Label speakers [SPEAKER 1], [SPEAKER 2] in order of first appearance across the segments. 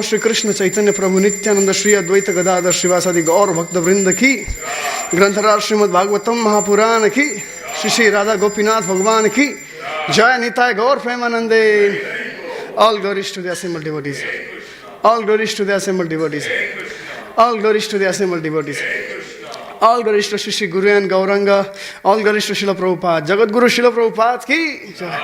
[SPEAKER 1] श्री कृष्ण चैतन्य प्रभु नित्यानंद श्री अद्वैत गदाधर श्रीवासादि गौर भक्त वृंद की ग्रंथराज श्रीमद् भागवतम महापुराण की श्री श्री राधा गोपीनाथ भगवान की जय निताय गौर प्रेमानंदे. All glories to the assembled devotees. All glories to the assembled devotees. All glories to the assembled devotees. All glories to Shri Guru and Gauranga. All glories to Srila Prabhupada. Jagat Guru Srila Prabhupada ki jai.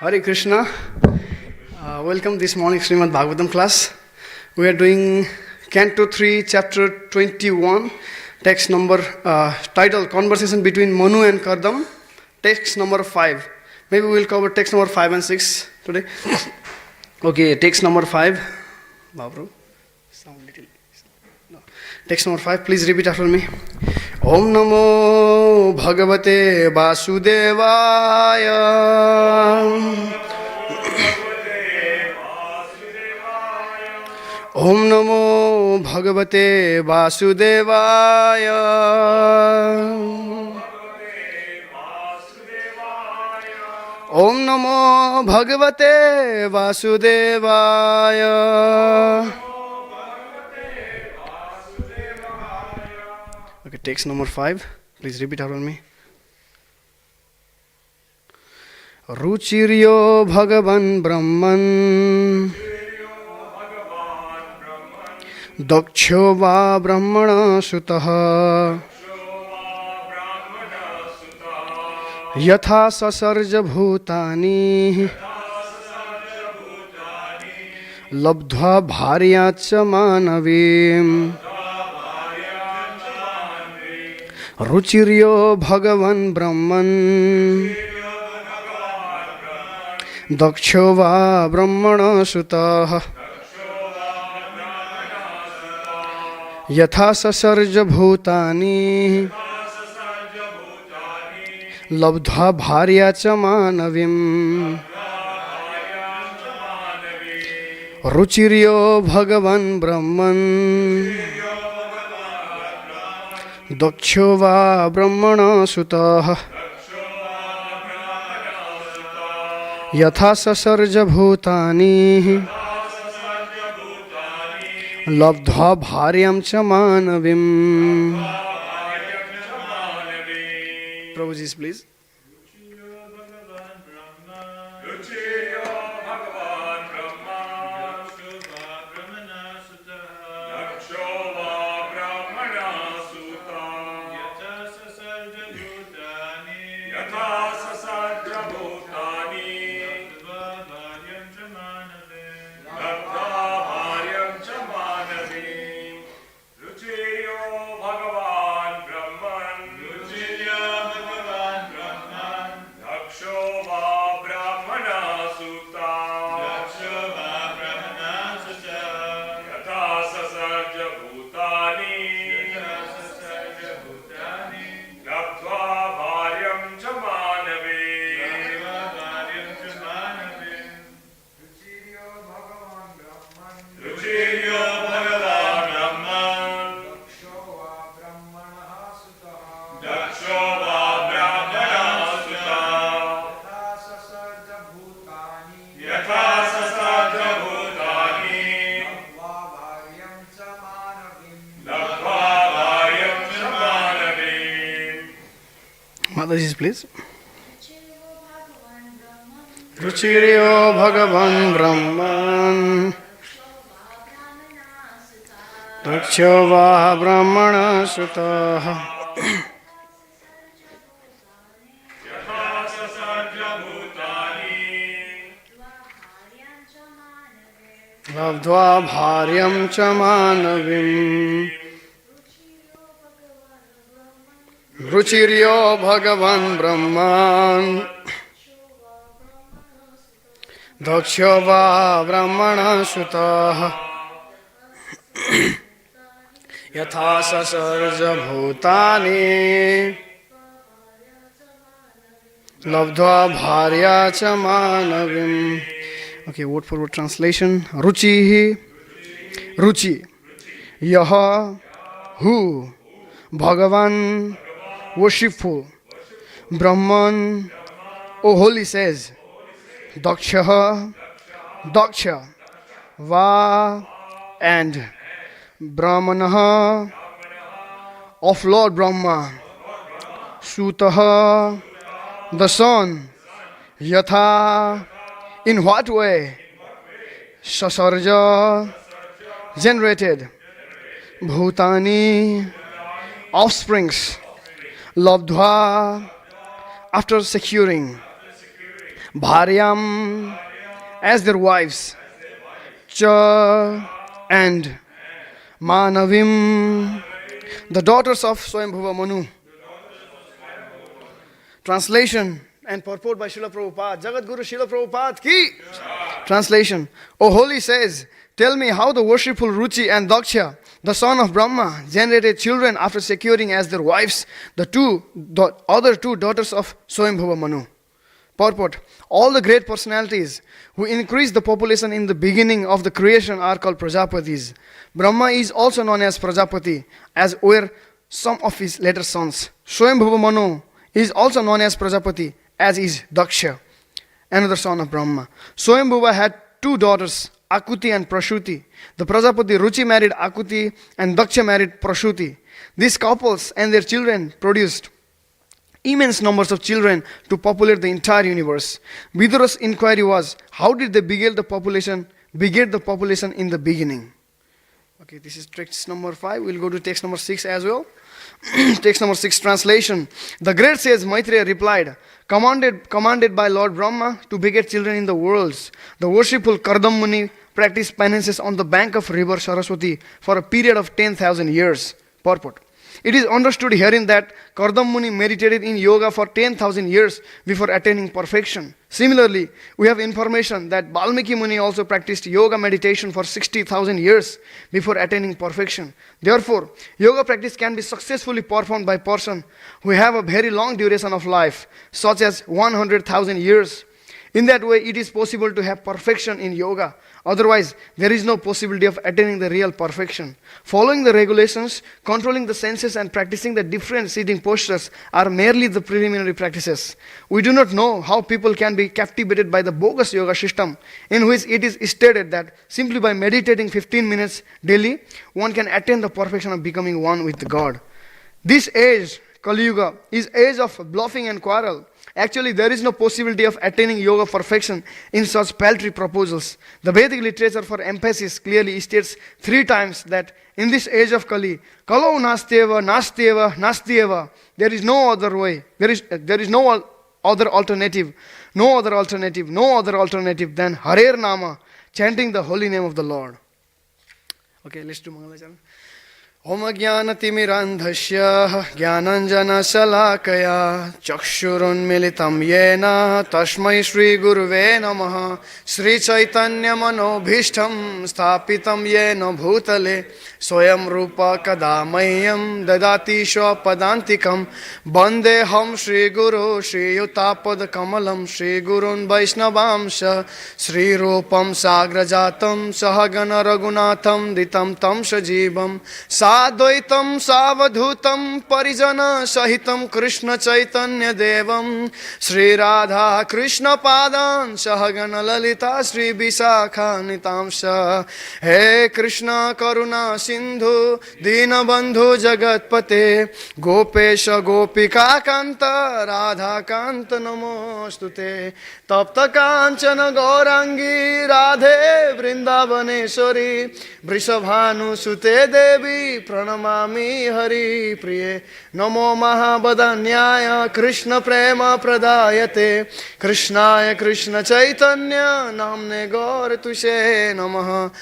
[SPEAKER 1] Hare Krishna. Welcome this morning Srimad Bhagavatam class. We are doing Canto 3, Chapter 21, text number, title Conversation between Manu and Kardam, text number 5. Maybe we will cover text number 5 and 6 today. Okay, text number 5. Babu, sound little. No. Text number 5, please repeat after me. Om Namo Bhagavate Vasudevaya. Om Namo Bhagavate Vasudevaya. Om Namo Bhagavate Vasudevaya. Okay, text number 5. Please repeat after me. Ruchiryo Bhagavan Brahman Daksho va Brahmana Sutaha Yatha Sasarja Bhutani Labdha Bharyacha Manavim Ruchiryo Bhagavan Brahman Daksho va Brahmana Sutaha Yatha Sasarja Bhutani Labdha Bharyacha Manavim Ruchiryo Bhagavan Brahman Daksho va Brahmana Sutaha Yatha Sasarja Bhutani Labdha Bharyam cha Manavim. Prabhuji, please. Mataji, please. Ruchiryo Bhagavan Brahman Daksho va Brahmana Sutaha Labdva Bharyam cha Manavim. Ruchiryo Bhagavan Brahman Daksho va Brahmana Sutaha Yatha Sasarja Bhutani Labdva Bharya cha Manavim Okay, word for word translation. Ruchi, Ruchi. Yaha, who? Bhagavan, worshipful. Brahman, O holy says. Daksha, Daksha. Va, and. Brahmanaha, of Lord Brahma. Sutaha, the son. Yatha, in what way? Sasarja, generated. Bhutani, offsprings. Labdhva, after securing. Bharyam, as their wives. Cha, and. Manavim, the daughters of Swayambhuva Manu. Translation and purport by Srila Prabhupada. Jagat Guru Srila Prabhupada ki. Translation. O holy says, tell me how the worshipful Ruchi and Daksha, the son of Brahma, generated children after securing as their wives the other two daughters of Swayambhuva Manu. Purport. All the great personalities who increased the population in the beginning of the creation are called Prajapatis. Brahma is also known as Prajapati, as were some of his later sons. Swayambhuva Manu is also known as Prajapati, as is Daksha, another son of Brahma. Swayambhuva had two daughters, Akuti and Prashuti. The Prajapati Ruchi married Akuti and Daksha married Prashuti. These couples and their children produced immense numbers of children to populate the entire universe. Vidura's inquiry was, how did they beget the population in the beginning? Okay, this is text number 5. We'll go to text number 6 as well. Text number 6, translation. The great sage Maitreya replied, commanded by Lord Brahma to beget children in the worlds, the worshipful Kardam Muni practiced penances on the bank of river Saraswati for a period of 10,000 years. Purport. It is understood herein that Kardam Muni meditated in yoga for 10,000 years before attaining perfection. Similarly, we have information that Valmiki Muni also practiced yoga meditation for 60,000 years before attaining perfection. Therefore, yoga practice can be successfully performed by person who have a very long duration of life, such as 100,000 years. In that way, it is possible to have perfection in yoga. Otherwise, there is no possibility of attaining the real perfection. Following the regulations, controlling the senses and practicing the different sitting postures are merely the preliminary practices. We do not know how people can be captivated by the bogus yoga system, in which it is stated that simply by meditating 15 minutes daily, one can attain the perfection of becoming one with God. This age, Kali Yuga, is age of bluffing and quarrel. Actually, there is no possibility of attaining yoga perfection in such paltry proposals. The Vedic literature for emphasis clearly states 3 times that in this age of Kali, Kalau nastyeva, nastyeva, nastyeva, there is no other way. There is no other alternative than Harer Nama, chanting the holy name of the Lord. Okay, let's do Mangalacharana. Om Jnanatimirandhasya Jnananjana Salakaya Chakshurunmilitam Yena Tasmai Shri Guruve Namaha Shri Chaitanya Manobhishtam Sthapitam Yena Bhutale Swayam Rupa Kadamayam Dadati Padantikam Bandeham Shri Guru Shri Yutapad Kamalam Shri Gurun Vaishnavamsha Shri Rupam Sagrajatam Sahagana Raghunatham Ditam Tam Sajivam Sadvaitam Savadhutam Parijana Sahitam Krishna Chaitanya Devam Sri Radha Krishna Padan Sahagana Lalita Sri Visakha Nitamsha He Krishna Karuna Sindhu Dinabandhu Jagatpate Gopesha Gopika Kanta Radha Kanta Namostute Tapta Kanchana Gaurangi Radhe Vrindavaneshwari Vrishabhanu Sute Devi Pranamami Hari Priye Namo Mahabadanyaya Krishna Prema Pradayate Krishnaya Krishna Chaitanya Namne Gaur Tushe Namaha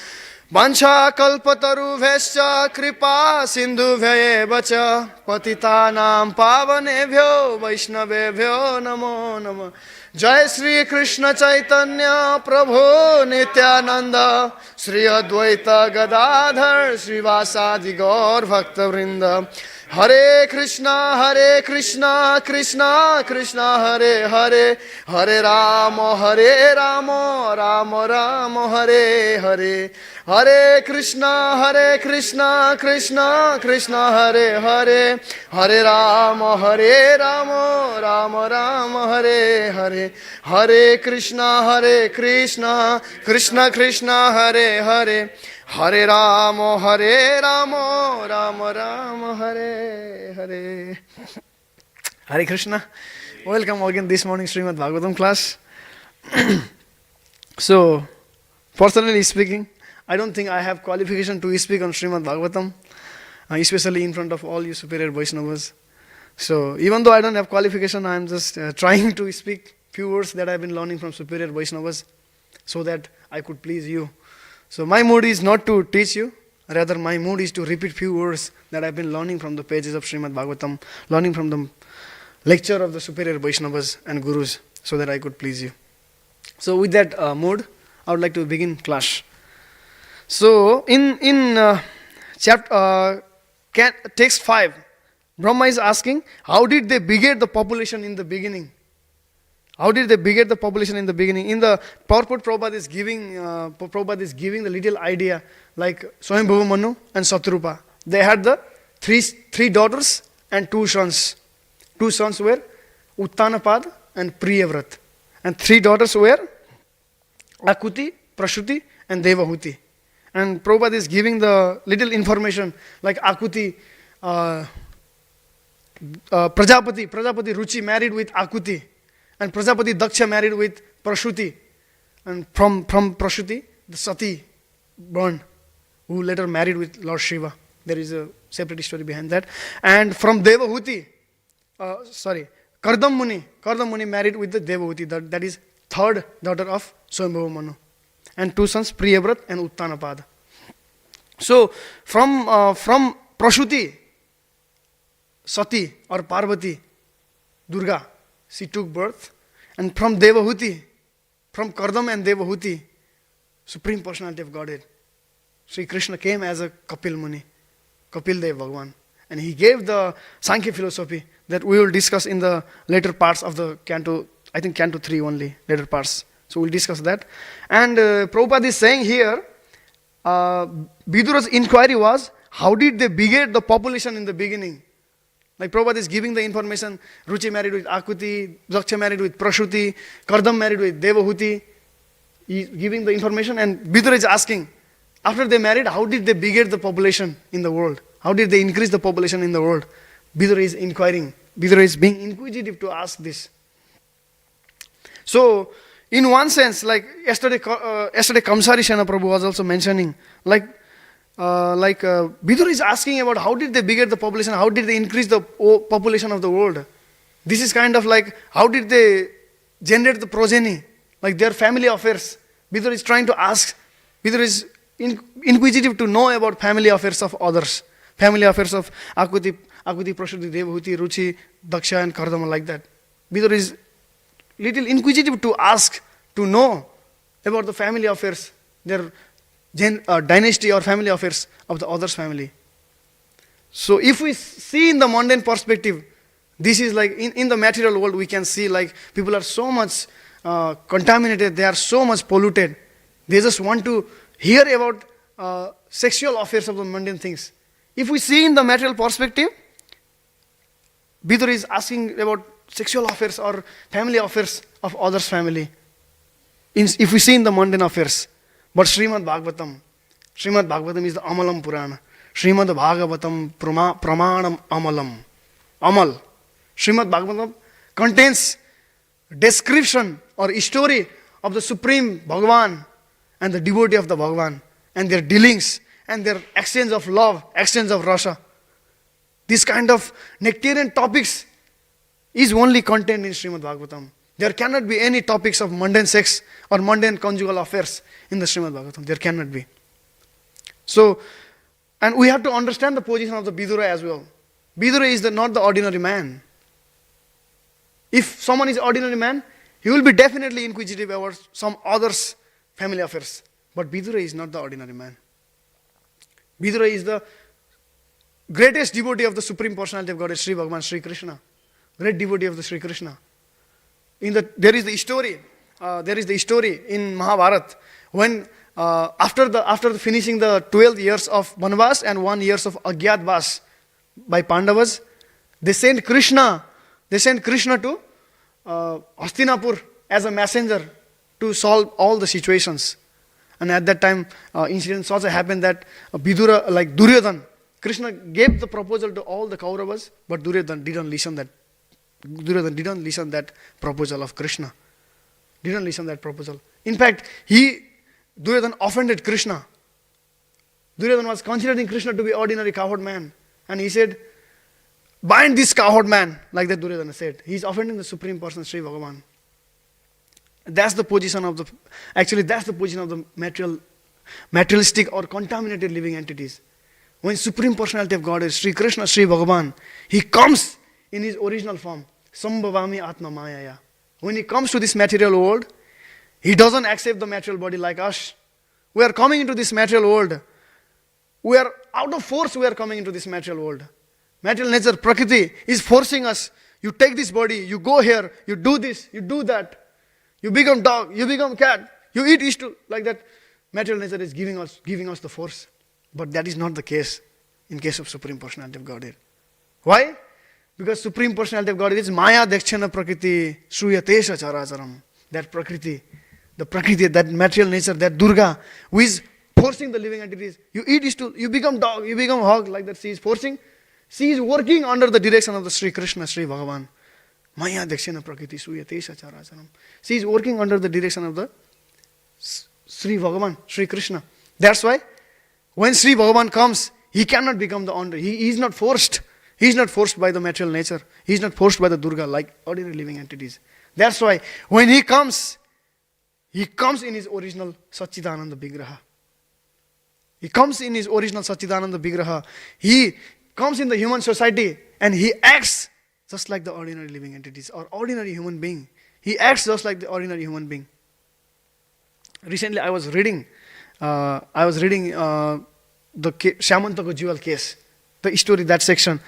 [SPEAKER 1] Vancha kalpataru vescha kripa sindhu vacha patitanam pavanebhyo vaishnavebhyo namo namo Jai Sri Krishna Chaitanya Prabhu Nityananda Sri Advaita Gadadhar Srivasadi Gaur Bhakta Vrinda Hare Krishna, Krishna Krishna, Hare Hare, Hare Rama, Rama Rama, Hare Hare. Hare Krishna, Krishna Krishna, Hare Hare, Hare Rama, Rama Rama, Hare Hare. Hare Krishna, Krishna Krishna, Hare Hare, Hare Rama, Rama Rama, Hare Hare. Hare Krishna. Welcome again this morning Srimad Bhagavatam class. So, personally speaking, I don't think I have qualification to speak on Srimad Bhagavatam, especially in front of all you superior Vaishnavas. So, even though I don't have qualification, I am just trying to speak few words that I have been learning from superior Vaishnavas so that I could please you. So, my mood is not to teach you, rather my mood is to repeat few words that I have been learning from the pages of Srimad Bhagavatam, learning from the lecture of the superior Vaishnavas and Gurus so that I could please you. So, with that mood, I would like to begin class. So, in chapter text 5, Brahma is asking, how did they beget the population in the beginning? How did they beget the population in the beginning? In the PowerPoint, Prabhupada is giving the little idea like Swayambhuva Manu and Satrupa. They had the three daughters and two sons. Two sons were Uttanapad and Priyavrat. And three daughters were Akuti, Prasuti and Devahuti. And Prabhupada is giving the little information like Akuti, Prajapati Ruchi married with Akuti, and Prajapati Daksha married with Prasuti, and from Prasuti the Sati born, who later married with Lord Shiva. There is a separate story behind that. And from Devahuti, Kardam Muni married with the Devahuti, that is third daughter of Swayambhuva Manu, and two sons Priyavrat and Uttanapad. So from Prasuti, Sati or Parvati, Durga, she took birth, and from Devahuti, from Kardam and Devahuti, Supreme Personality of Godhead, Sri Krishna came as a Kapil Muni, Kapil Dev Bhagwan, and he gave the Sankhya philosophy that we will discuss in the later parts of the canto, I think canto 3 only, later parts. So we'll discuss that. And Prabhupada is saying here, Vidura's inquiry was, how did they beget the population in the beginning? Like Prabhupada is giving the information, Ruchi married with Akuti, Daksha married with Prasuti, Kardam married with Devahuti. He is giving the information, and Vidura is asking, after they married, how did they beget the population in the world? How did they increase the population in the world? Vidura is inquiring. Vidura is being inquisitive to ask this. So, in one sense, like yesterday Kamsari Shena Prabhu was also mentioning, Vidura is asking about how did they beget the population, how did they increase the population of the world. This is kind of like, how did they generate the progeny, like their family affairs. Vidura is trying to ask, Vidura is inquisitive to know about family affairs of others, family affairs of Akuti, Prasuti, Devahuti, Ruchi, Daksha and Kardama, like that. Vidura is little inquisitive to ask, to know about the family affairs, their dynasty or family affairs of the other's family. So if we see in the mundane perspective, this is like in the material world we can see like people are so much contaminated, they are so much polluted. They just want to hear about sexual affairs of the mundane things. If we see in the material perspective, Vidura is asking about sexual affairs or family affairs of others' family. If we see in the mundane affairs. But Srimad Bhagavatam is the Amalam Purana. Srimad Bhagavatam Pramanam Amalam. Amal. Srimad Bhagavatam contains description or story of the Supreme Bhagavan and the devotee of the Bhagavan and their dealings and their exchange of love, exchange of rasa. This kind of nectarian topics is only contained in Srimad Bhagavatam. There cannot be any topics of mundane sex or mundane conjugal affairs in the Srimad Bhagavatam. There cannot be. So, and we have to understand the position of the Vidura as well. Vidura is not the ordinary man. If someone is ordinary man, he will be definitely inquisitive about some other's family affairs. But Vidura is not the ordinary man. Vidura is the greatest devotee of the Supreme Personality of Godhead, Sri Bhagavan, Sri Krishna. Great devotee of the Sri Krishna. There is the story in Mahabharata when after finishing the 12 years of Vanvas and 1 year of Agyatvas by Pandavas, they sent Krishna to Hastinapur as a messenger to solve all the situations. And at that time, incidents also happened that Vidura, like Duryodhana, Krishna gave the proposal to all the Kauravas, but Duryodhana didn't listen that proposal of Krishna. Didn't listen that proposal. In fact, Duryodhana offended Krishna. Duryodhana was considering Krishna to be ordinary cowherd man. And he said, bind this cowherd man, like that Duryodhana said. He is offending the Supreme Person, Sri Bhagavan. That's the position of the materialistic or contaminated living entities. When Supreme Personality of God is Sri Krishna, Sri Bhagavan, He comes in His original form. Sambhavami Atma Mayaya. When He comes to this material world, He doesn't accept the material body like us. We are coming into this material world. We are out of force, we are coming into this material world. Material nature, Prakriti, is forcing us. You take this body, you go here, you do this, you do that. You become dog, you become cat, you eat ishtu, like that. Material nature is giving us the force. But that is not the case in case of Supreme Personality of Godhead. Why? Because Supreme Personality of Godhead is Maya Dekshana Prakriti Shruyatesha Characharam. That Prakriti, that material nature, that Durga, who is forcing the living entities. You eat ishtu, you become dog, you become hog, like that. She is forcing. She is working under the direction of the Sri Krishna, Sri Bhagavan. Maya Dekshana Prakriti Suyatesha Characharam. She is working under the direction of the Sri Bhagavan, Sri Krishna. That's why when Sri Bhagavan comes, He cannot become the ordinary. He is not forced. He is not forced by the material nature. He is not forced by the Durga like ordinary living entities. That's why when He comes in His original Satchidananda Vigraha. He comes in His original Satchidananda Vigraha. He comes in the human society and He acts just like the ordinary living entities or ordinary human being. He acts just like the ordinary human being. Recently I was reading the Shamantaka jewel case, the story, that section.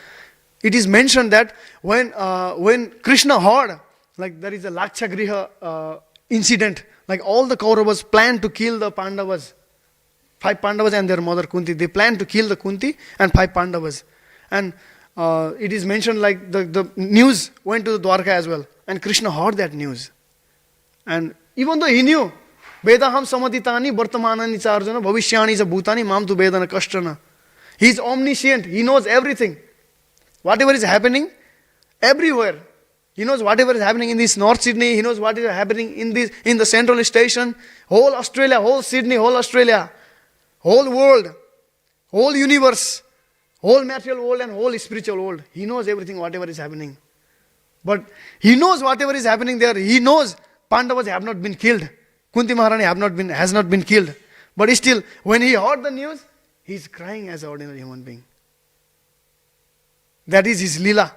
[SPEAKER 1] It is mentioned that when Krishna heard, like there is a Lakshagriha incident, like all the Kauravas planned to kill the Pandavas, 5 Pandavas and their mother Kunti. They planned to kill the Kunti and 5 Pandavas. And it is mentioned like the news went to the Dwarka as well. And Krishna heard that news. And even though he knew, Vedaham samaditani vartamanani charjana bhavishyani ja bhutani mam tu vedana kashtana. He is omniscient. He knows everything. Whatever is happening everywhere. He knows whatever is happening in this North Sydney. He knows what is happening in the Central Station. Whole Australia, whole Sydney, whole Australia. Whole world. Whole universe. Whole material world and whole spiritual world. He knows everything, whatever is happening. But He knows whatever is happening there. He knows Pandavas have not been killed. Kunti Maharani has not been killed. But still, when He heard the news, He is crying as an ordinary human being. That is His Leela.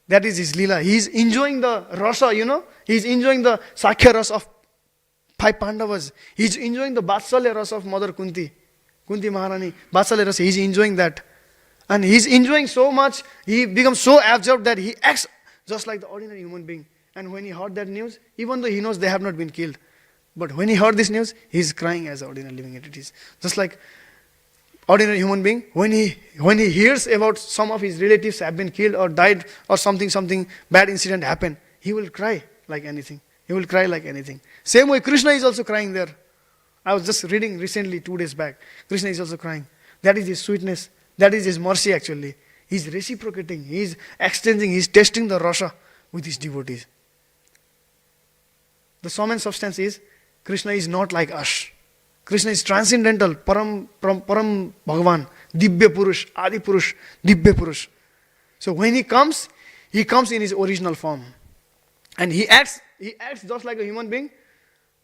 [SPEAKER 1] That is His Leela. He is enjoying the rasa, He is enjoying the Sakhya rasa of 5 Pandavas. He is enjoying the Vatsalya rasa of Mother Kunti. Kunti Maharani, Vatsalya rasa, He is enjoying that. And He is enjoying so much, He becomes so absorbed that He acts just like the ordinary human being. And when He heard that news, even though He knows they have not been killed, but when He heard this news, He is crying as ordinary living entities. Just like ordinary human being, when he hears about some of his relatives have been killed or died or something bad incident happened, he will cry like anything. He will cry like anything. Same way Krishna is also crying there. I was just reading recently 2 days back. Krishna is also crying. That is His sweetness. That is His mercy actually. He is reciprocating. He is exchanging. He is testing the rasa with His devotees. The sum and substance is, Krishna is not like us. Krishna is transcendental, Param Bhagavan, Dibya Purush, Adi Purush, Dibya Purush. So when He comes in His original form. And He acts just like a human being,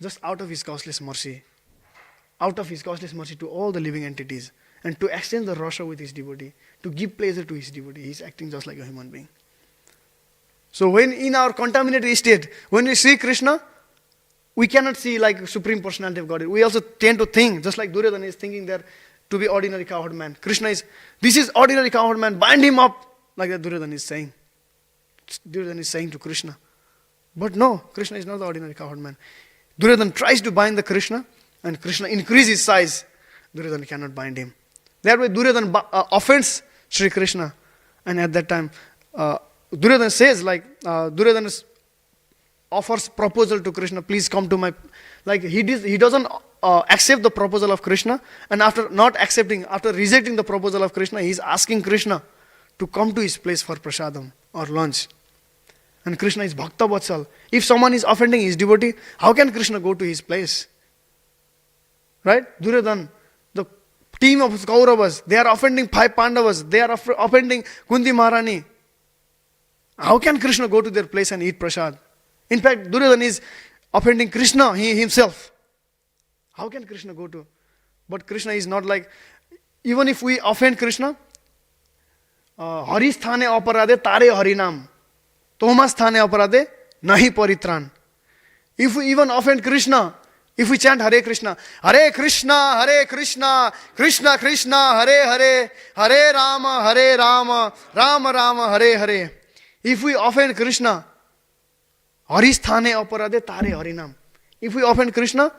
[SPEAKER 1] just out of His causeless mercy. Out of His causeless mercy to all the living entities. And to extend the rasa with His devotee, to give pleasure to His devotee, He is acting just like a human being. So when in our contaminated state, when we see Krishna, we cannot see like Supreme Personality of Godhead. We also tend to think, just like Duryodhana is thinking there, to be ordinary cowherd man. This is ordinary cowherd man, bind him up. Like that Duryodhana is saying. Duryodhana is saying to Krishna. But no, Krishna is not the ordinary cowherd man. Duryodhana tries to bind the Krishna, and Krishna increases his size. Duryodhana cannot bind him. That way Duryodhana offends Sri Krishna. And at that time, Duryodhana says, Duryodhana offers proposal to Krishna, please come to my... he doesn't accept the proposal of Krishna, and after not accepting, after rejecting the proposal of Krishna, he is asking Krishna to come to his place for prasadam or lunch. And Krishna is Bhakta Vatsal. If someone is offending his devotee, how can Krishna go to his place? Right? Duryodhana, the team of Kauravas, they are offending 5 Pandavas, they are offending Kunti Maharani. How can Krishna go to their place and eat prasad? In fact, Duryodhana is offending Krishna, he himself. How can Krishna go to? But Krishna is not like, even if we offend Krishna, Hari sthane aparade tare harinam, Toma sthane aparade nahi paritran. If we even offend Krishna, if we chant Hare Krishna, Krishna, Krishna Krishna, Hare Rama, Rama Rama, Hare Hare. If we offend Krishna, Hari sthane aparade tare harinam. If we offend Krishna,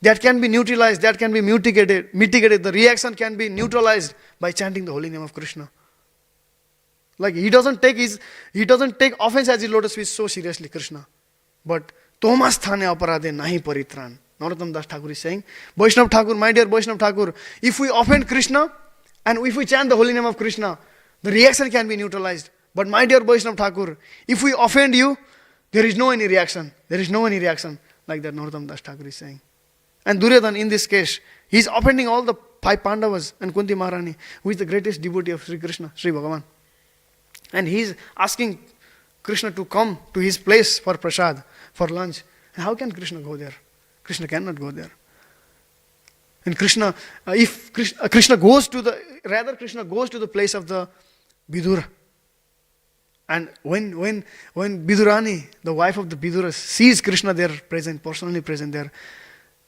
[SPEAKER 1] that can be neutralized, that can be mitigated. The reaction can be neutralized by chanting the holy name of Krishna. Like he doesn't take offense as his lotus feet so seriously, Krishna. But Toma sthane aparade nahi paritran. Narottam Das Thakur is saying, Vaishnav Thakur, my dear Vaishnav Thakur, if we offend Krishna and if we chant the holy name of Krishna, the reaction can be neutralized. But my dear Vaishnav Thakur, if we offend you, there is no any reaction. There is no any reaction. Like that Narottam Das Thakur is saying. And Duryodhana in this case, he is offending all the 5 Pandavas and Kunti Maharani, who is the greatest devotee of Sri Krishna, Sri Bhagavan. And he is asking Krishna to come to his place for prasad, for lunch. And how can Krishna go there? Krishna cannot go there. And Krishna goes to the place of the Vidura. And when Vidurani, the wife of the Vidura, sees Krishna there personally present there,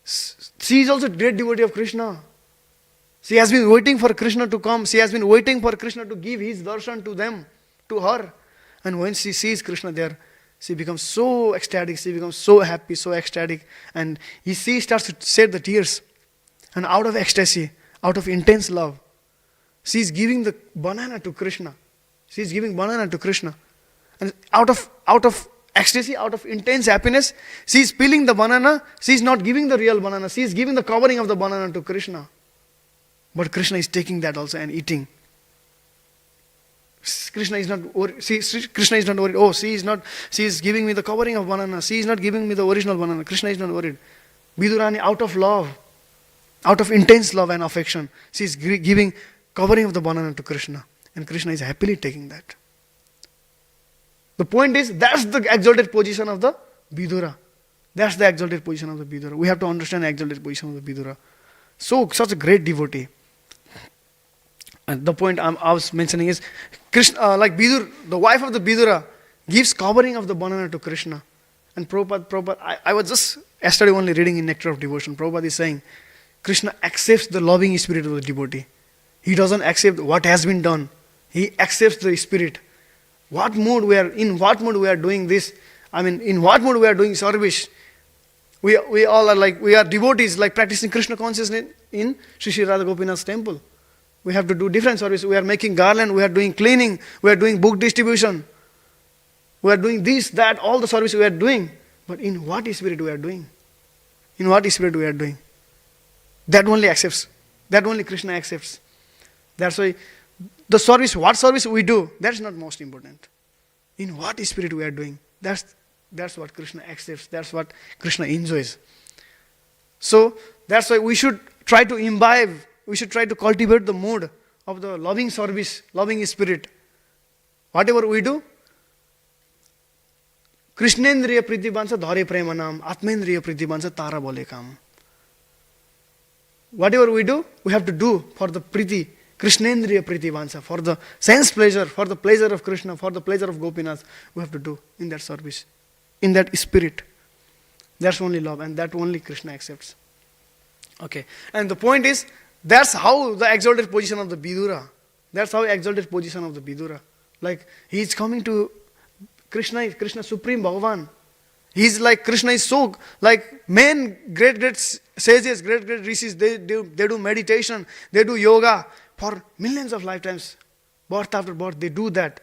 [SPEAKER 1] she is also a great devotee of Krishna. She has been waiting for Krishna to come. She has been waiting for Krishna to give his darshan to them, to her. And when she sees Krishna there, she becomes so ecstatic, she becomes so happy, so ecstatic. And she starts to shed the tears. And out of ecstasy, out of intense love, she is giving the banana to Krishna. She is giving banana to Krishna. And out of ecstasy, out of intense happiness, she is peeling the banana. She is not giving the real banana. She is giving the covering of the banana to Krishna. But Krishna is taking that also and eating. Krishna is not worried. Oh, she is giving me the covering of banana. She is not giving me the original banana. Krishna is not worried. Vidurani, out of love, out of intense love and affection, she is giving covering of the banana to Krishna. And Krishna is happily taking that. The point is, that's the exalted position of the Vidura. That's the exalted position of the Vidura. We have to understand the exalted position of the Vidura. Such a great devotee. And the point I was mentioning is, Krishna, like Vidur, the wife of the Vidura, gives covering of the banana to Krishna. And Prabhupada, I was just yesterday only reading in Nectar of Devotion. Prabhupada is saying, Krishna accepts the loving spirit of the devotee. He doesn't accept what has been done. He accepts the spirit. In what mood we are doing this. In what mood we are doing service. We all are we are devotees, practicing Krishna consciousness in Sri Sri Radha Gopinath's temple. We have to do different service. We are making garland, we are doing cleaning, we are doing book distribution. We are doing this, that, all the service we are doing. But in what spirit we are doing? In what spirit we are doing? That only accepts. That only Krishna accepts. That's why the service, what service we do, that's not most important. In what spirit we are doing, that's what Krishna accepts. That's what Krishna enjoys. So that's why we should try to imbibe, we should try to cultivate the mood of the loving service, loving spirit. Whatever we do, Krishnendriya priti bansa dhare premanam, Atmendriya priti bansa tara bole kam. Whatever we do, we have to do for the priti, Krishnendriya priti vansa, for the sense pleasure, for the pleasure of Krishna, for the pleasure of Gopinath, we have to do in that service, in that spirit. That's only love, and that only Krishna accepts. Okay, and the point is, That's how the exalted position of the Vidura. That's how exalted position of the Vidura. Like he is coming to Krishna Supreme Bhagavan. He's like, Krishna is so, like men, great sages, great rishis, they do meditation, they do yoga for millions of lifetimes, birth after birth, they do that.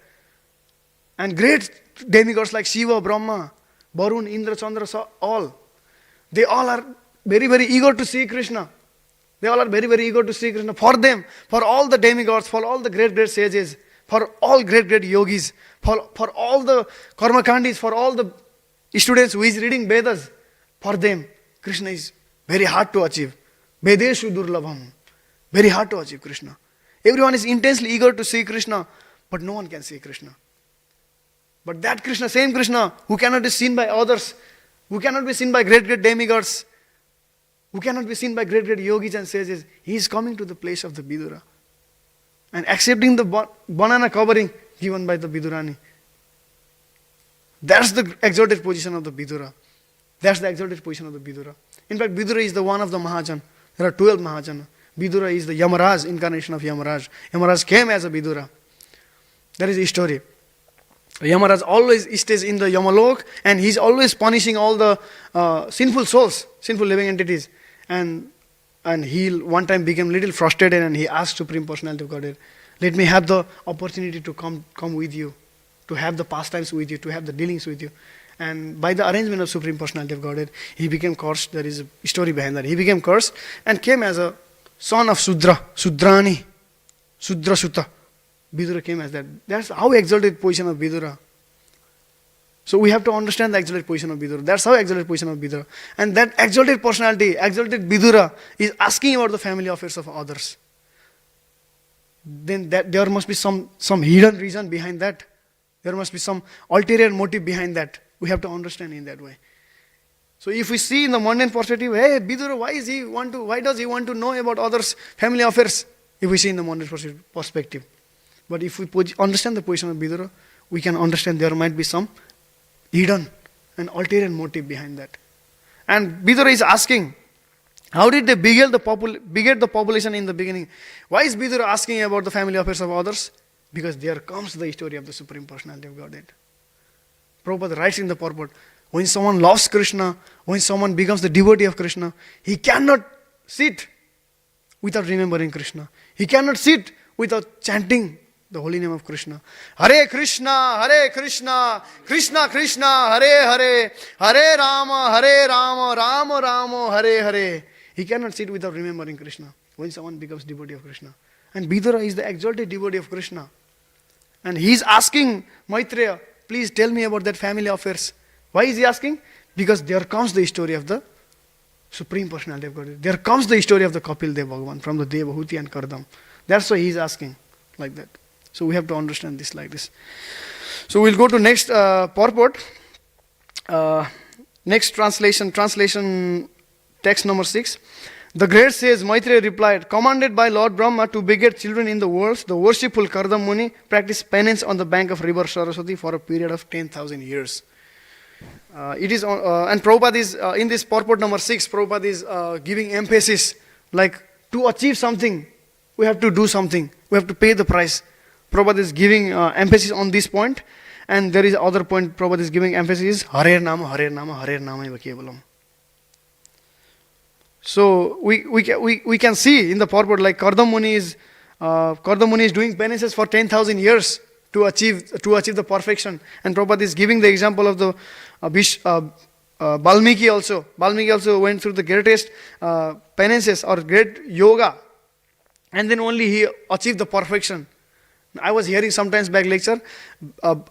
[SPEAKER 1] And great demigods like Shiva, Brahma, Varun, Indra, Chandra, all, they all are very eager to see Krishna. They all are very eager to see Krishna. For them, for all the demigods, for all the great sages, for all great yogis, for all the karmakandis, for all the students who is reading Vedas, for them, Krishna is very hard to achieve. Vedeshu durlabham. Very hard to achieve Krishna. Everyone is intensely eager to see Krishna, but no one can see Krishna. But that Krishna, same Krishna, who cannot be seen by others, who cannot be seen by great demigods, who cannot be seen by great yogis and sages, he is coming to the place of the Vidura and accepting the banana covering given by the Vidurani. That's the exalted position of the Vidura. That's the exalted position of the Vidura. In fact, Vidura is the one of the Mahajan. There are 12 Mahajana. Vidura is the Yamaraj, incarnation of Yamaraj. Yamaraj came as a Vidura. That is the story. Yamaraj always stays in the Yamalok and he's always punishing all the sinful souls, sinful living entities. And he one time became little frustrated and he asked Supreme Personality of Godhead, let me have the opportunity to come with you, to have the pastimes with you, to have the dealings with you. And by the arrangement of Supreme Personality of Godhead, he became cursed. There is a story behind that. He became cursed and came as a son of Sudrani, Sudra Sutta. Vidura came as that. That's how exalted position of Vidura. So we have to understand the exalted position of Vidura. That's how exalted position of Vidura. And that exalted personality, exalted Vidura, is asking about the family affairs of others. Then there must be some hidden reason behind that. There must be some ulterior motive behind that. We have to understand in that way. So if we see in the mundane perspective, hey, Vidura, why does he want to know about others' family affairs? If we see in the mundane perspective. But if we understand the position of Vidura, we can understand there might be some hidden and ulterior motive behind that. And Vidura is asking, how did they beget the population in the beginning? Why is Vidura asking about the family affairs of others? Because there comes the story of the Supreme Personality of Godhead. Prabhupada writes in the purport, when someone loves Krishna, when someone becomes the devotee of Krishna, he cannot sit without remembering Krishna. He cannot sit without chanting the holy name of Krishna. Hare Krishna, Krishna Krishna, Hare Hare, Hare Rama, Rama Rama, Hare Hare. He cannot sit without remembering Krishna when someone becomes devotee of Krishna. And Vidura is the exalted devotee of Krishna. And he is asking Maitreya, please tell me about that family affairs. Why is he asking? Because there comes the story of the Supreme Personality of Godhead. There comes the story of the Kapil Dev Bhagavan from the Devahuti and Kardam. That's why he is asking like that. So we have to understand this like this. So we'll go to next purport. Next translation text number 6. The great sage Maitreya replied, commanded by Lord Brahma to beget children in the world, the worshipful Kardam Muni practiced penance on the bank of river Saraswati for a period of 10,000 years. It is and Prabhupada is in this purport number 6. Prabhupada is giving emphasis, like to achieve something, we have to do something, we have to pay the price. Prabhupada is giving emphasis on this point, and there is other point Prabhupada is giving emphasis: Hare Nama, Hare Nama, Hare Nama eva kevalam. So we can see in the purport like Kardam Muni is doing penances for 10,000 years to achieve the perfection, and Prabhupada is giving the example of the Valmiki also. Valmiki also went through the greatest penances or great yoga, and then only he achieved the perfection. I was hearing sometimes back lecture,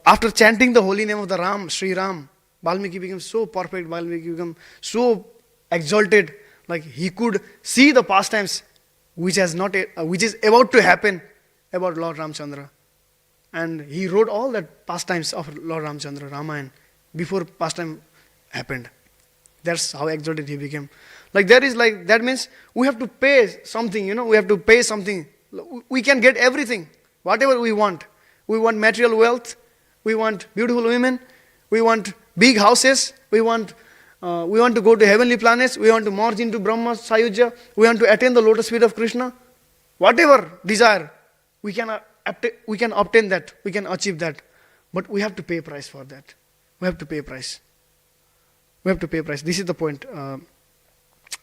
[SPEAKER 1] after chanting the holy name of the Ram, Sri Ram, Valmiki became so perfect, Valmiki became so exalted, like he could see the pastimes which is about to happen about Lord Ramchandra. And he wrote all that pastimes of Lord Ramchandra, Ramayana, before pastime happened. That's how exalted he became. That means we have to pay something, we have to pay something. We can get everything, whatever we want. We want material wealth, we want beautiful women, we want big houses, we want we want to go to heavenly planets, we want to merge into Brahma Sayujya, we want to attain the lotus feet of Krishna. Whatever desire, we can obtain that, we can achieve that. But we have to pay a price for that. We have to pay a price. We have to pay a price. This is the point.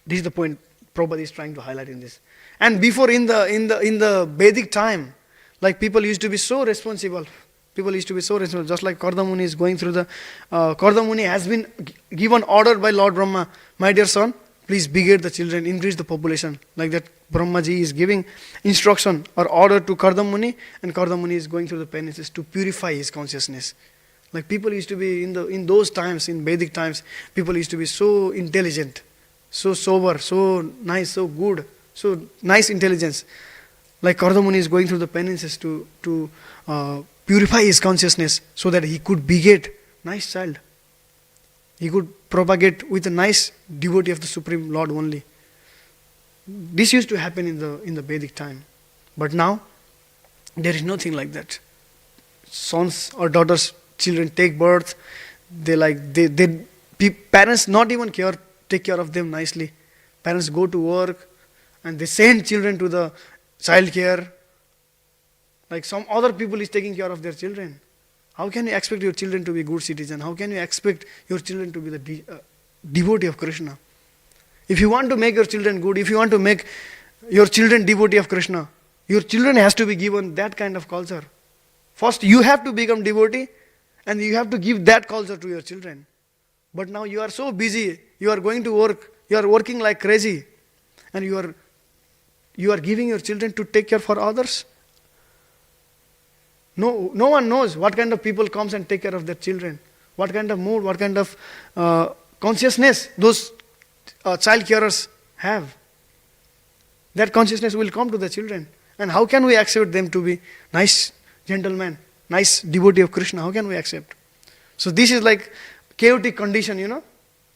[SPEAKER 1] This is the point Prabhupada is trying to highlight in this. And before, in the Vedic time, like people used to be so responsible. People used to be so responsible. Just like Karda Muni is going through the... Karda Muni has been given order by Lord Brahma. My dear son, please beget the children, increase the population. Like that, Brahmaji is giving instruction or order to Karda Muni, and Karda Muni is going through the penances to purify his consciousness. Like people used to be, in those times, in Vedic times, people used to be so intelligent, so sober, so nice, so good, so nice intelligence. Like Karda Muni is going through the penances to purify his consciousness so that he could beget nice child. He could propagate with a nice devotee of the Supreme Lord only. This used to happen in the Vedic time. But now, there is nothing like that. Sons or daughters, children take birth, parents not even take care of them nicely. Parents go to work and they send children to the child care. Like some other people is taking care of their children. How can you expect your children to be good citizens? How can you expect your children to be the devotee of Krishna? If you want to make your children good, if you want to make your children devotee of Krishna, your children has to be given that kind of culture. First, you have to become devotee, and you have to give that culture to your children. But now you are so busy, you are going to work, you are working like crazy, and you are giving your children to take care for others. No one knows what kind of people comes and take care of their children. What kind of mood, what kind of consciousness those child carers have. That consciousness will come to the children. And how can we accept them to be nice gentlemen, nice devotee of Krishna? How can we accept? So this is like chaotic condition,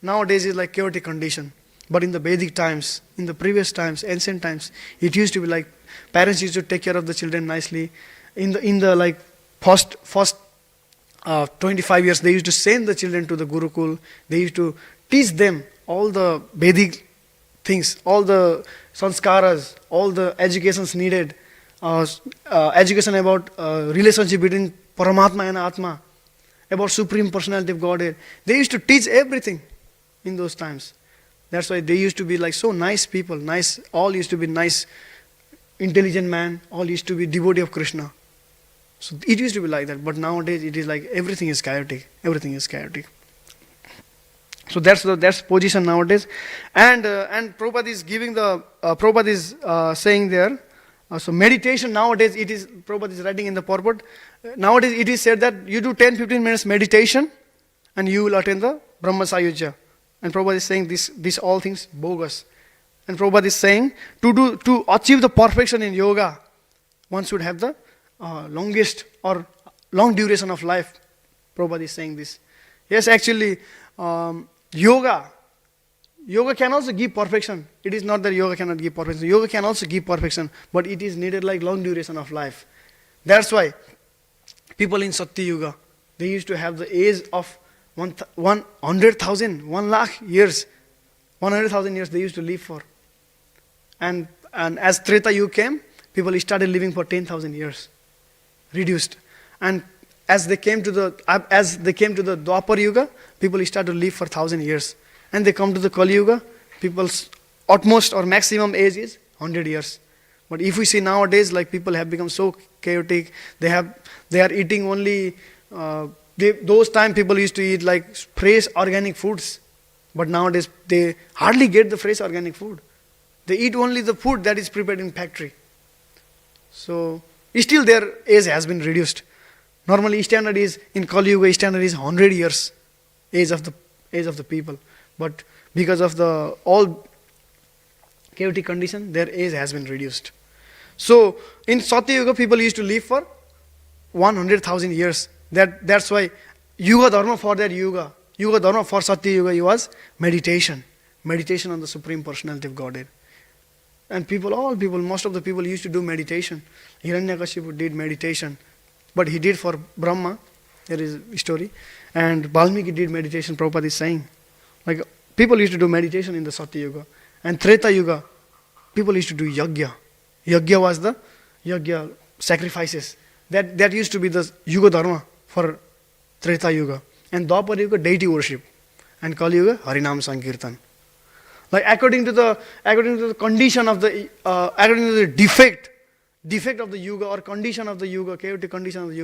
[SPEAKER 1] Nowadays is like chaotic condition. But in the Vedic times, in the previous times, ancient times, it used to be like parents used to take care of the children nicely. In the like first 25 years, they used to send the children to the Gurukul. They used to teach them all the Vedic things, all the sanskaras, all the educations needed, education about relationship between Paramatma and Atma, about Supreme Personality of Godhead. They used to teach everything in those times. That's why they used to be like so nice people, nice, all used to be nice, intelligent man, all used to be devotee of Krishna. So it used to be like that, but nowadays it is like everything is chaotic. Everything is chaotic. So that's position nowadays, and Prabhupada is giving Prabhupada is saying there. So meditation nowadays Prabhupada is writing in the purport. Nowadays it is said that you do 10-15 minutes meditation, and you will attain the Brahma Sayujya. And Prabhupada is saying this all things bogus. And Prabhupada is saying to achieve the perfection in yoga, one should have the longest or long duration of life. Prabhupada is saying this. Yes, actually, yoga can also give perfection. It is not that yoga cannot give perfection. Yoga can also give perfection, but it is needed like long duration of life. That's why people in Satya Yuga, they used to have the age of 100,000, 1 lakh years. 100,000 years they used to live for. And as Treta Yuga came, people started living for 10,000 years. Reduced. And as they came to the Dwapar Yuga, people started to live for 1,000 years. And they come to the Kali Yuga, people's utmost or maximum age is 100 years. But if we see nowadays, like people have become so chaotic, they are eating only, those time people used to eat like fresh organic foods. But nowadays they hardly get the fresh organic food. They eat only the food that is prepared in factory. So still their age has been reduced. Normally standard is, in Kali Yuga, standard is 100 years age of the people. But because of the all chaotic condition, their age has been reduced. So in Satya Yuga, people used to live for 100,000 years. That's why Yuga Dharma for that Yuga Dharma for Satya Yuga was meditation. Meditation on the Supreme Personality of Godhead. And most of the people used to do meditation. Hiranyakashipu did meditation. But he did for Brahma. There is a story. And Valmiki did meditation, Prabhupada is saying. Like people used to do meditation in the Satya Yuga. And Treta Yuga, people used to do yajna. Yajna was the yajna sacrifices. That used to be the Yuga Dharma for Treta Yuga. And Dwapara Yuga, deity worship. And Kali Yuga, Harinam Sankirtan. Like according to the condition of the according to the defect of the yuga or condition of the yuga, chaotic condition of the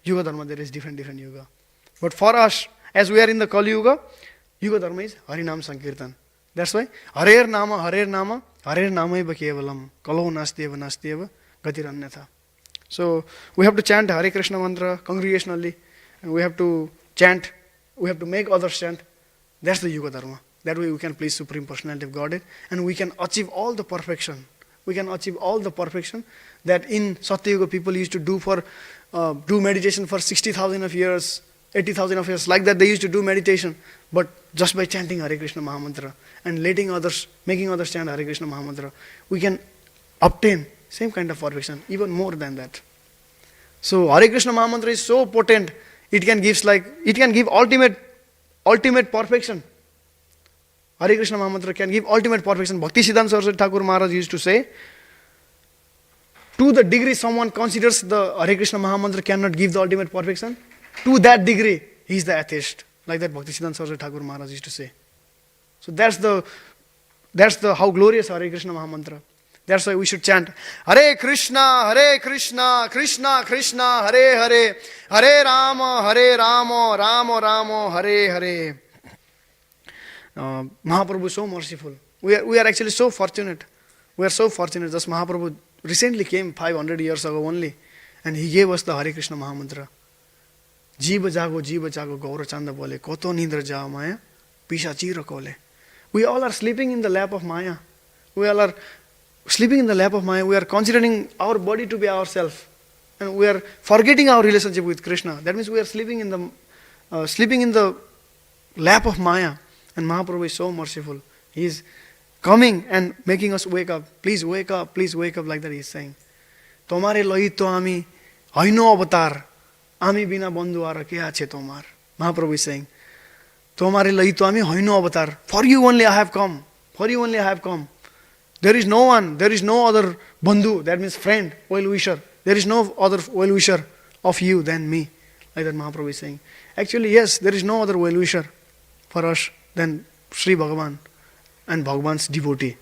[SPEAKER 1] yuga dharma, there is different yuga. But for us, as we are in the Kali Yuga dharma is Harinam Sankirtan. That's why Harer Nama, Harer Namaiva Kevalam, Kalo Nastyeva Nastyeva, Gatiranyatha. So we have to chant Hare Krishna mantra congregationally, and we have to chant, we have to make others chant. That's the Yuga Dharma. That way we can please Supreme Personality of Godhead, and we can achieve all the perfection. We can achieve all the perfection that in Satya Yuga people used to do meditation for 60,000 of years, 80,000 of years. Like that they used to do meditation, but just by chanting Hare Krishna Mahamantra and making others chant Hare Krishna Mahamantra, we can obtain same kind of perfection, even more than that. So Hare Krishna Mahamantra is so potent, it can give ultimate perfection. Hare Krishna Mahamantra can give ultimate perfection. Bhaktisiddhanta Saraswati Thakur Maharaj used to say, to the degree someone considers the Hare Krishna Mahamantra cannot give the ultimate perfection, to that degree he is the atheist. Like that Bhaktisiddhanta Saraswati Thakur Maharaj used to say. So that's the how glorious Hare Krishna Mahamantra. That's why we should chant Hare Krishna, Krishna Krishna, Hare Hare, Hare Rama, Rama Rama, Hare Hare. Mahaprabhu is so merciful. We are actually so fortunate. We are so fortunate. Thus Mahaprabhu recently came 500 years ago only, and he gave us the Hare Krishna Mahamantra. Jiva jago, Gaura Chanda bole, koto nindra ja maya, pisha chira kole. We all are sleeping in the lap of Maya. We all are sleeping in the lap of Maya. We are considering our body to be ourself, and we are forgetting our relationship with Krishna. That means we are sleeping in the lap of Maya. And Mahaprabhu is so merciful. He is coming and making us wake up. Please wake up, like that he is saying. Tomare loito ami haino avatar, ami bina bandhu ara ke ache tomar. Mahaprabhu is saying, Tomare loito ami haino avatar. For you only I have come. There is no one, there is no other bandhu, that means friend, well-wisher. There is no other well-wisher of you than me. Like that Mahaprabhu is saying. Actually, yes, there is no other well-wisher for us than Sri Bhagavan and Bhagavan's devotee.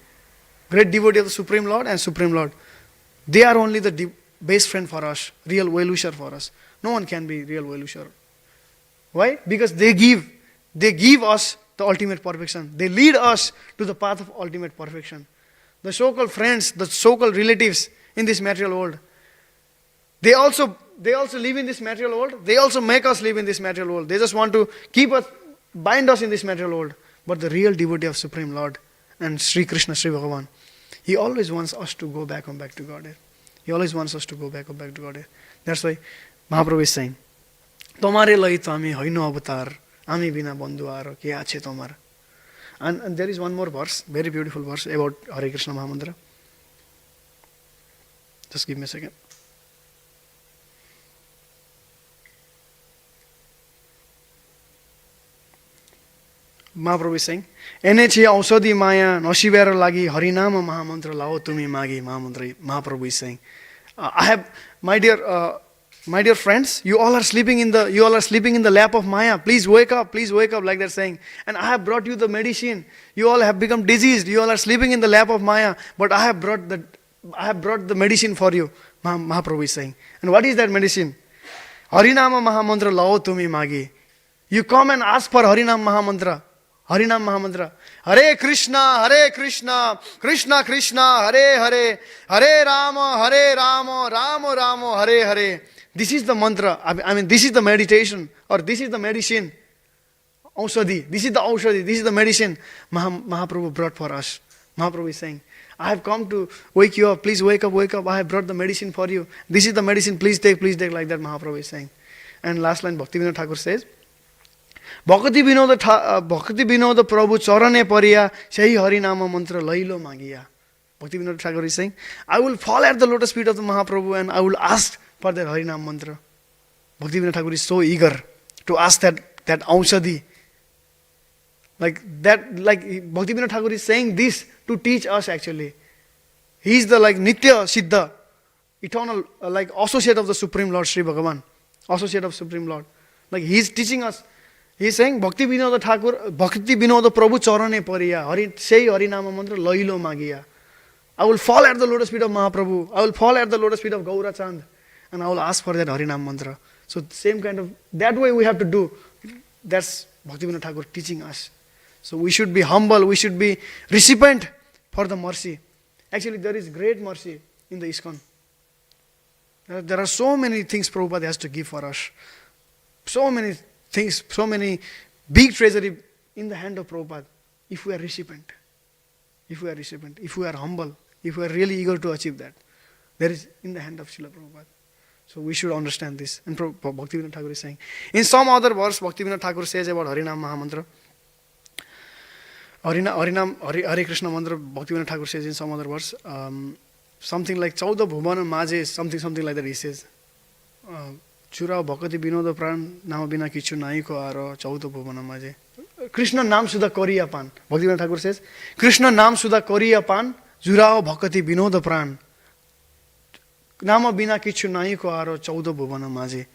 [SPEAKER 1] Great devotee of the Supreme Lord and Supreme Lord. They are only the best friend for us, real well-wisher for us. No one can be real well-wisher. Why? Because they give us the ultimate perfection. They lead us to the path of ultimate perfection. The so-called friends, the so-called relatives in this material world, they also live in this material world. They also make us live in this material world. They just want to bind us in this material world. But the real devotee of Supreme Lord and Sri Krishna, Sri Bhagavan, he always wants us to go back and back to Godhead. He always wants us to go back and back to Godhead. That's why Mahaprabhu is saying, Tomare lai to ami haino avatar, ami bina bandhu aro ke ache tomar. And there is one more verse, very beautiful verse about Hare Krishna Mahamantra. Just give me a second. Mahaprabhu is saying, Ene chhe ausadi maya nosibera lagi harinama mahamantra lao tumi magi mahamantra. Mahaprabhu is saying, my dear friends, you all are sleeping in the lap of Maya. Please wake up, like that saying. And I have brought you the medicine. You all have become diseased. You all are sleeping in the lap of Maya. But I have brought the medicine for you. Mahaprabhu is saying. And what is that medicine? Harinama mahamantra lao tumi magi. You come and ask for Harinam Mahamantra. Harinam Mahamantra. Hare Krishna, Krishna Krishna, Hare Hare, Hare Rama, Rama Rama, Hare Hare. This is the mantra. I mean, this is the meditation, or this is the medicine. Aushadhi. This is the Aushadhi. This is the medicine Mahaprabhu brought for us. Mahaprabhu is saying, I have come to wake you up. Please wake up. I have brought the medicine for you. This is the medicine. Please take, like that Mahaprabhu is saying. And last line, Bhaktivinoda Thakur says, Bhakti Vinoda Prabhu Charane Pariya Shahi Harinama Mantra Lailo Magiya. Bhakti Vinoda Thakur is saying, I will fall at the lotus feet of the Mahaprabhu and I will ask for that Harinam Mantra. Bhakti Vinoda Thakur is so eager to ask that Aushadhi. Like that, like Bhaktivinoda Thakur is saying this to teach us actually. He is the like Nitya Siddha, eternal like associate of the Supreme Lord Sri Bhagavan, associate of Supreme Lord. Like he is teaching us. He is saying Bhakti Vinoda Thakur, Bhakti Vinoda Prabhu Charane Pariya, Hari say Harinama Mantra Lailo Magiya. I will fall at the lotus feet of Mahaprabhu. I will fall at the lotus feet of Gaura Chand, and I will ask for that Harinam Mantra. So same kind of, that way we have to do. That's Bhaktivinoda Thakur teaching us. So we should be humble, we should be recipient for the mercy. Actually, there is great mercy in the ISKCON. There are so many things Prabhupada has to give for us. So many things, so many big treasury in the hand of Prabhupada. If we are recipient, if we are humble, if we are really eager to achieve that, there is in the hand of Srila Prabhupada. So we should understand this. And Bhaktivinoda Thakur is saying. In some other verse, Bhaktivinoda Thakur says about Harinam Mahamantra. Hare Krishna Mantra, Bhaktivinoda Thakur says in some other verse, something like Chauda Bhuvana Maje, something like that he says. Chura Bhakati Binoda Pran, Nama Bina Kichu Naiko Aro, Chauda Bhuvana Maje. Krishna Nam Sudha Koriya Pan. Bhaktivinoda Thakur says, Krishna Nam Sudha Koriya Pan, Jurao Bhakati Binoda Pran. Nama Bina Kichu Naiko Aro, Chauda Bhuvana Maje.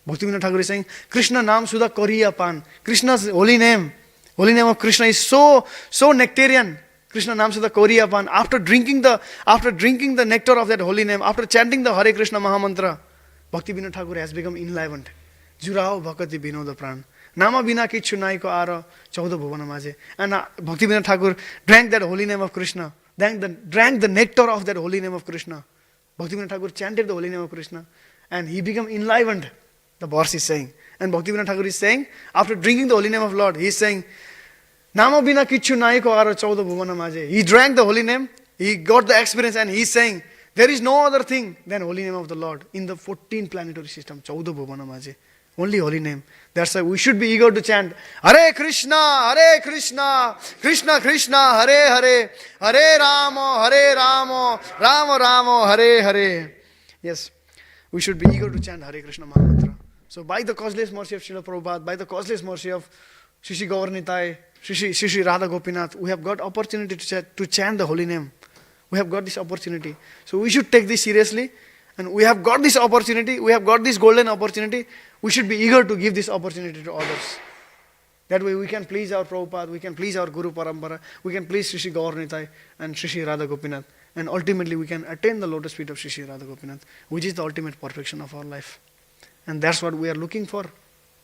[SPEAKER 1] Bhaktivinoda Thakur is saying, Krishna Nam Sudha Koriya Pan. Krishna's holy name of Krishna is so nectarian. Krishna Nam Sudha Koriya Pan. After drinking the nectar of that holy name, after chanting the Hare Krishna Mahamantra, Bhaktivinoda Thakur has become enlivened. Jurao Bhakati Binoda Pran. Nama Bina Kichu Naiko Aro, Chauda Bhuvana Maje. And Bhaktivinoda Thakur drank that holy name of Krishna. Drank the nectar of that holy name of Krishna. Bhaktivinoda Thakur chanted the holy name of Krishna. And he became enlivened, the verse is saying. And Bhaktivinoda Thakur is saying, after drinking the holy name of Lord, he is saying, Nama Bina Kichu Naiko Aro Chauda Bhuvana Maje. He drank the holy name, he got the experience, and he is saying, there is no other thing than holy name of the Lord in the 14 planetary system, Chauda Bhuvana Maje. Only holy name. That's why we should be eager to chant, Hare Krishna, Krishna Krishna, Hare Hare, Hare Rama, Rama Rama, Hare Hare. Yes, we should be eager to chant Hare Krishna Mahamantra. So by the causeless mercy of Srila Prabhupada, by the causeless mercy of Shri Gaur Nitai, Shri Radha Gopinath, we have got opportunity to chant the holy name. We have got this opportunity. So we should take this seriously. And we have got this opportunity, we have got this golden opportunity. We should be eager to give this opportunity to others. That way we can please our Prabhupada, we can please our Guru Parampara, we can please Shri Gaur Nitai and Shri Radha Gopinath. And ultimately we can attain the lotus feet of Shri Radha Gopinath, which is the ultimate perfection of our life. And that's what we are looking for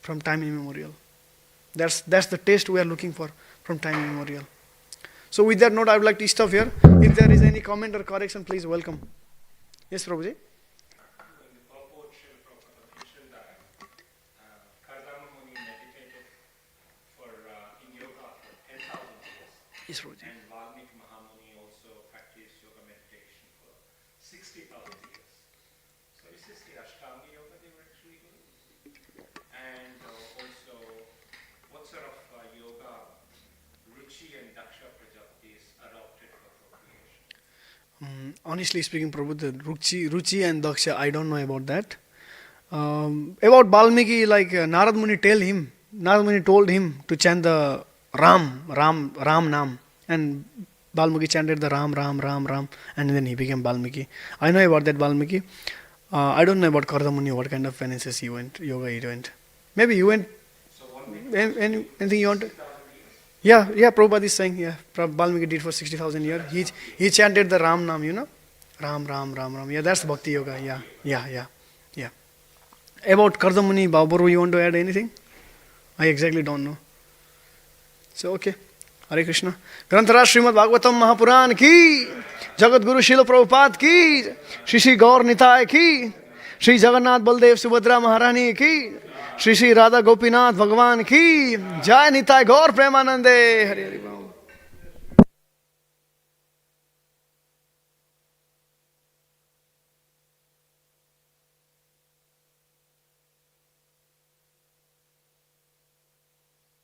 [SPEAKER 1] from time immemorial. That's the taste we are looking for from time immemorial. So with that note, I would like to stop here. If there is any comment or correction, please welcome. Yes, Prabhuji. Yes, Prabhuji.
[SPEAKER 2] And Valmiki Mahamuni also practiced yoga meditation for 60,000 years. So this is the Ashtanga yoga they were actually doing. And also, what sort of yoga Ruchi and Daksha Prajapatis adopted for procreation?
[SPEAKER 1] Honestly speaking, Prabhu, the Ruchi and Daksha, I don't know about that. About Valmiki, like Narad Muni told him to chant the Ram Nam, and Valmiki chanted the Ram, and then he became Valmiki. I know about that Valmiki. I don't know about Kardamuni, what kind of penances yoga he went. Maybe you went.
[SPEAKER 2] So
[SPEAKER 1] anything you want to? Yeah, Prabhupada is saying, Valmiki did for 60,000 years. He chanted the Ram Nam, you know? Ram. Yeah, that's Bhakti Yoga. Yeah. About Kardamuni, Babaru, you want to add anything? I exactly don't know. So, okay. Hare Krishna. Granthara Srimad Bhagavatam Mahapuran ki, Jagat Guru Srila Prabhupada ki, Shri Gaur Nitai ki, Shri Jagannath Baldev Subhadra Maharani ki, Shri Radha Gopinath Bhagavan ki, Jai Nitai Gaur Premanande. Hare Hare.